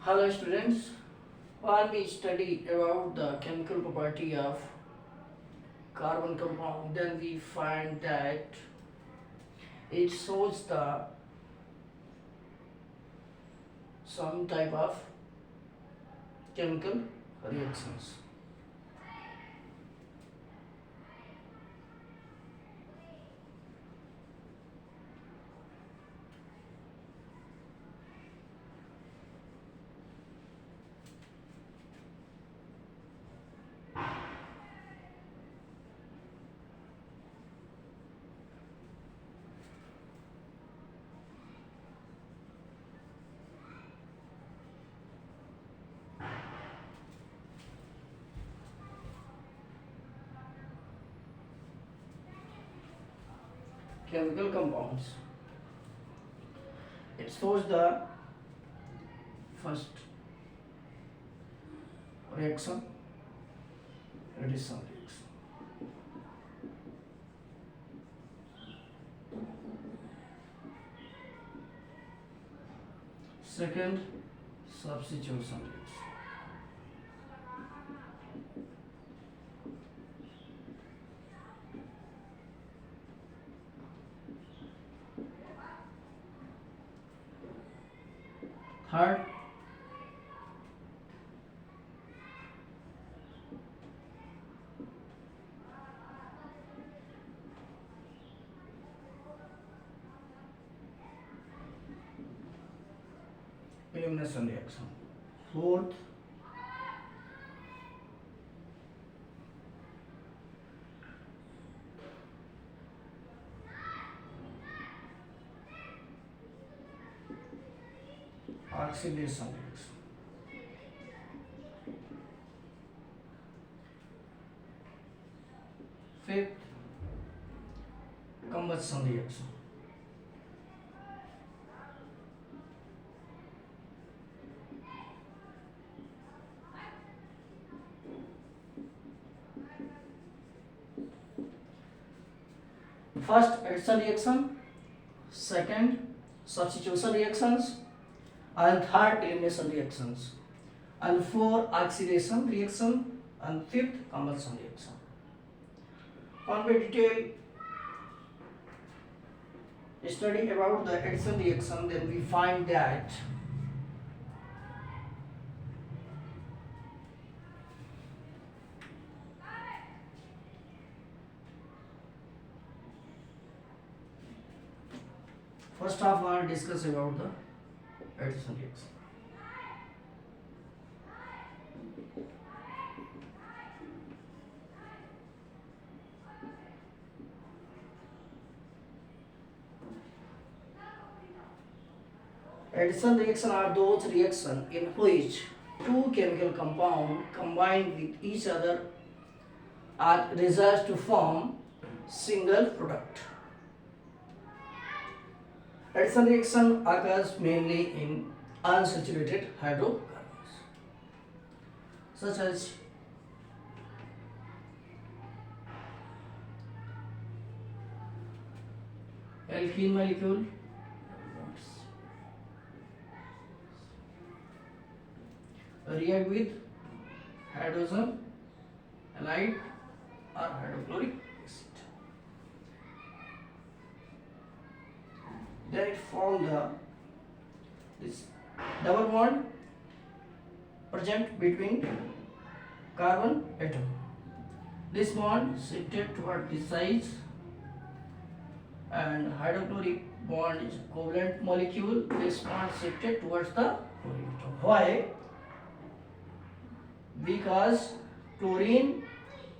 Hello students, while we study about the chemical property of carbon compound, then we find that it shows the some type of chemical reactions. Chemical compounds. It shows the first reaction, addition reaction. Second, substitution reaction. Third, elimination reaction. Fourth, oxidation reaction. Fifth, combustion reaction. First, addition reaction. Second, substitution reactions. And third, elimination reactions. And fourth, oxidation reaction. And fifth, combustion reaction. On the detail study about the addition reaction, then we find that first of all discuss about the addition reaction. Addition reaction are those reactions in which two chemical compounds combine with each other and result to form single product. Addition reaction occurs mainly in unsaturated hydrocarbons such as alkene molecule react with hydrogen halide or hydrochloric acid. Then it form this double bond present between carbon atom. This bond shifted toward this side and hydrochloric bond is covalent molecule. This bond shifted towards the chlorine atom. Why? Because chlorine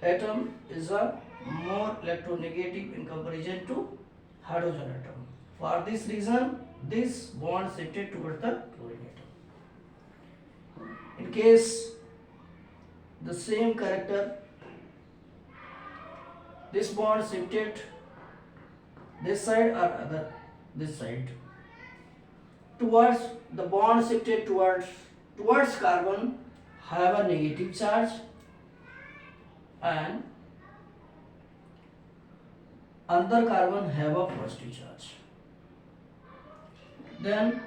atom is a more electronegative in comparison to hydrogen atom. For this reason, this bond shifted towards the chlorine atom. In case the same character, this bond shifted this side or other this side. Towards the bond shifted towards carbon have a negative charge and other carbon have a positive charge. Then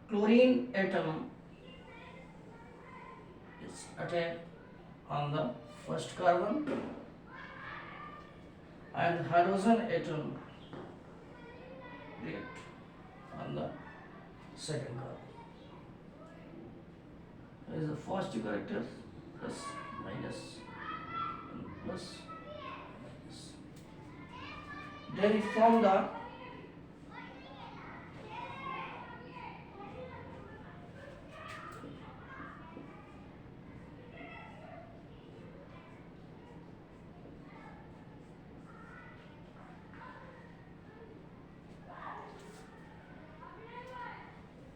chlorine atom is attack on the first carbon, and hydrogen atom react on the second carbon. There is a positive character, plus, minus, and plus, minus. Then it form the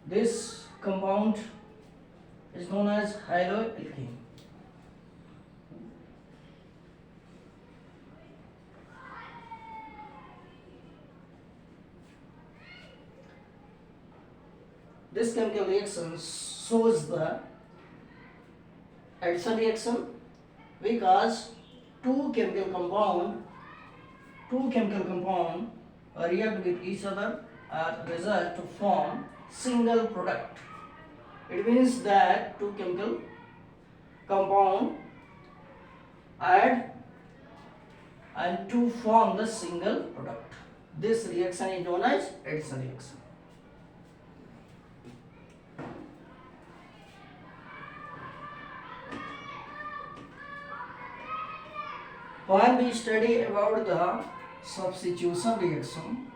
this compound is known as haloalkane. This chemical reaction shows the addition reaction because two chemical compound react with each other and result to form single product. It means that two chemical compound add and to form the single product. This reaction is known as addition reaction. When we study about the substitution reaction,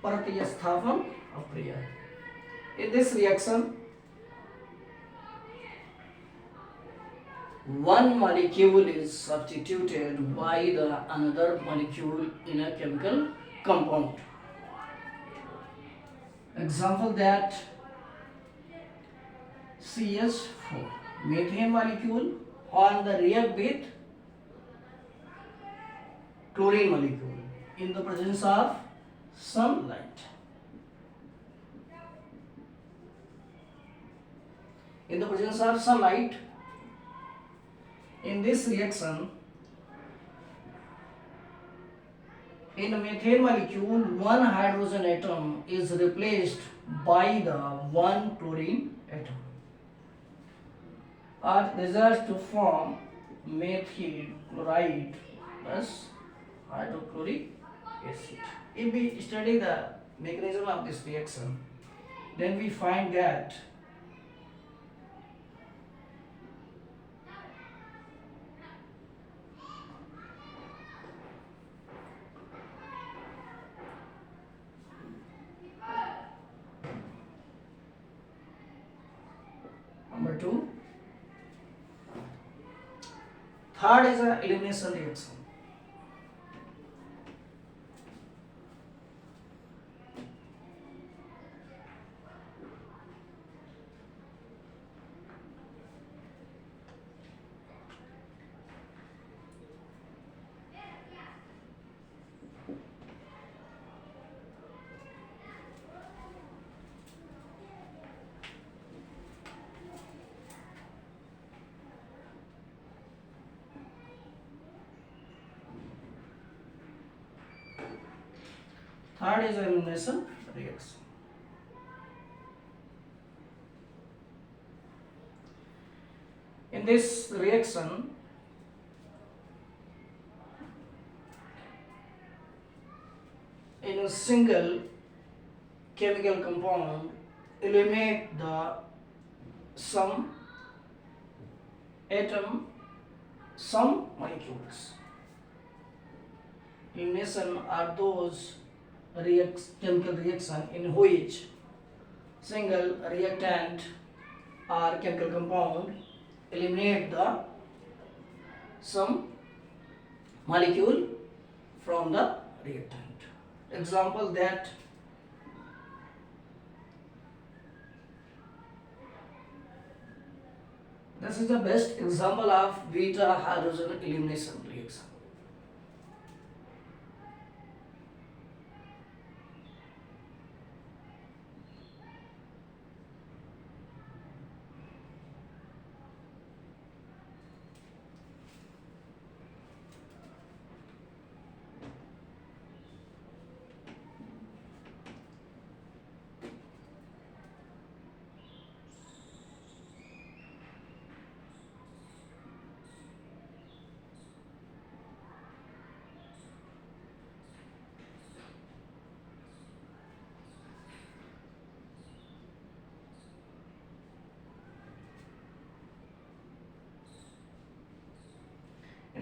प्रतिस्थापन अप्रिय. In this reaction, one molecule is substituted by the another molecule in a chemical compound. Example that CH4 methane molecule on the react with chlorine molecule in the presence of sunlight. In the presence of sunlight, in this reaction, in a methane molecule, one hydrogen atom is replaced by the one chlorine atom. It results to form methyl chloride plus hydrochloric acid. If we study the mechanism of this reaction, then we find that number 2. Third is an elimination reaction. Third is elimination reaction. In this reaction, in a single chemical compound, eliminate the some atom, some molecules. Elimination are those chemical reaction in which single reactant or chemical compound eliminate the some molecule from the reactant. Example that this is the best example of beta hydrogen elimination reaction.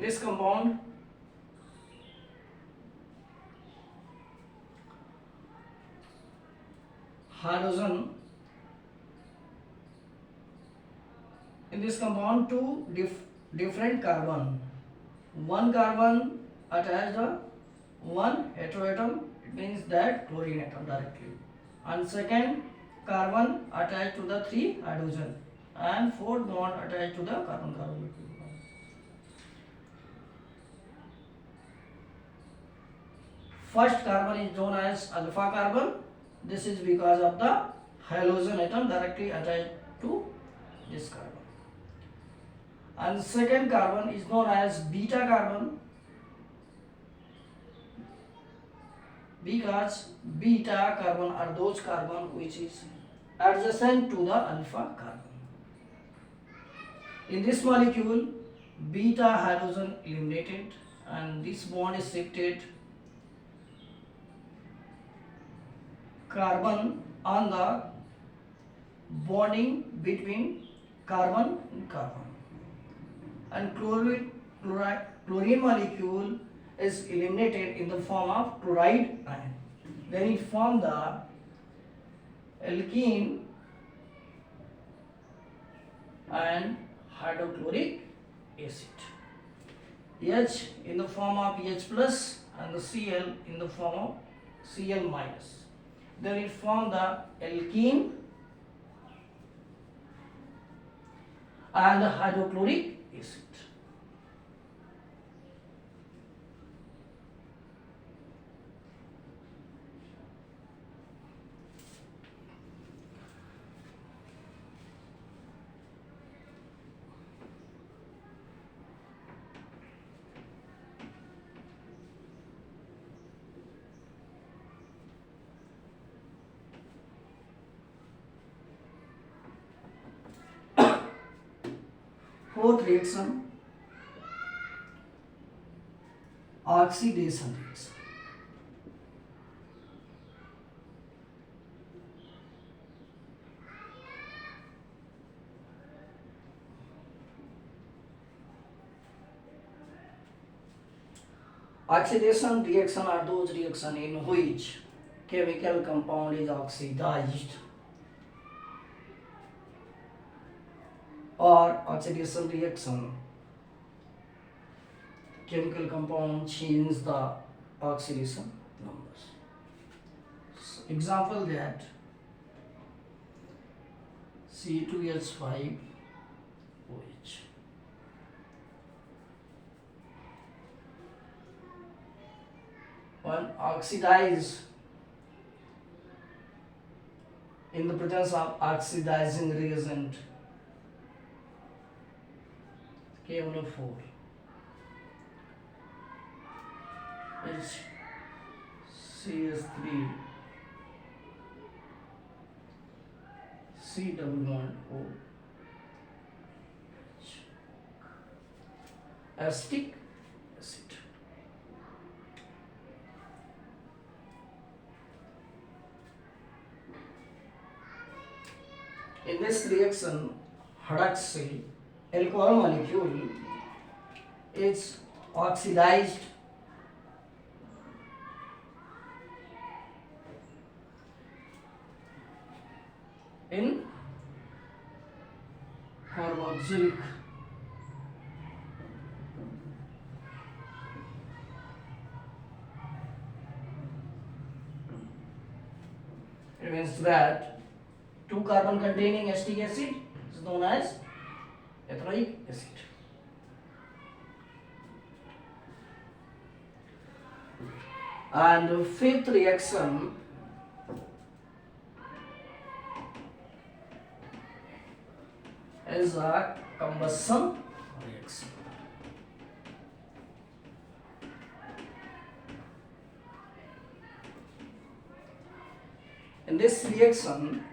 In this compound, hydrogen, in this compound two different carbon, one carbon attached to one heteroatom, it means that chlorine atom directly, and second carbon attached to the three hydrogen, and fourth bond attached to the carbon carbon liquid. First carbon is known as alpha carbon. This is because of the halogen atom directly attached to this carbon. And second carbon is known as beta carbon, because beta carbon are those carbon which is adjacent to the alpha carbon. In this molecule, beta hydrogen eliminated and this bond is shifted carbon on the bonding between carbon and carbon, and chlorine molecule is eliminated in the form of chloride ion. Then it forms the alkene and hydrochloric acid. H in the form of H plus and the Cl in the form of Cl minus. Then it forms the alkene and the hydrochloric acid. Fourth reaction, oxidation reaction. Oxidation reaction are those reactions in which chemical compound is oxidized, or oxidation reaction, chemical compound change the oxidation numbers. So, example that C2H5OH. When oxidized in the presence of oxidizing reagent KNO4 is CS3 C double bond O acetic acid. In this reaction, hydroxyl alcohol molecule is oxidized in carboxylic it means that two carbon containing acetic acid is known as ethanoic acid. And fifth reaction is a combustion reaction. In this reaction,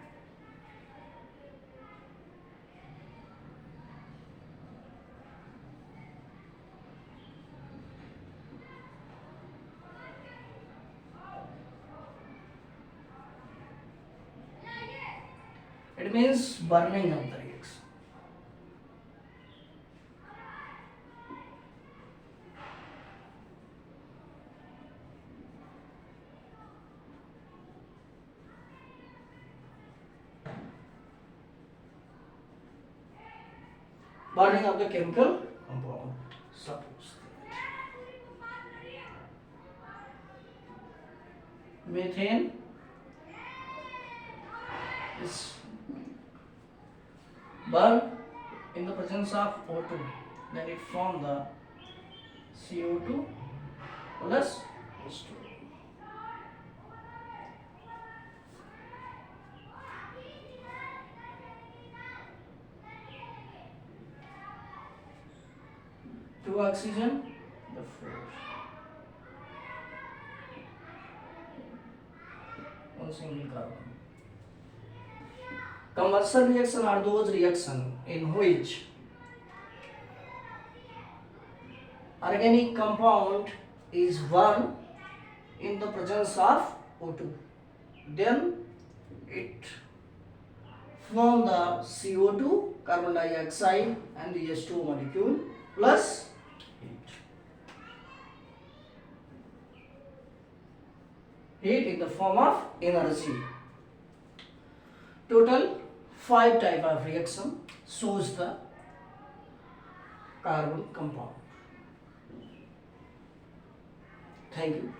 it means burning of the reaction. burning of the chemical compound. Suppose that methane is burned in the presence of O2, then it forms the CO2 plus H2. Two oxygen, the four. One single carbon. Conversion reaction are those reactions in which organic compound is burned in the presence of O2. Then it form the CO2, carbon dioxide and the H2 molecule plus heat. Heat in the form of energy. Total 5 type of reaction shows the carbon compound. Thank you.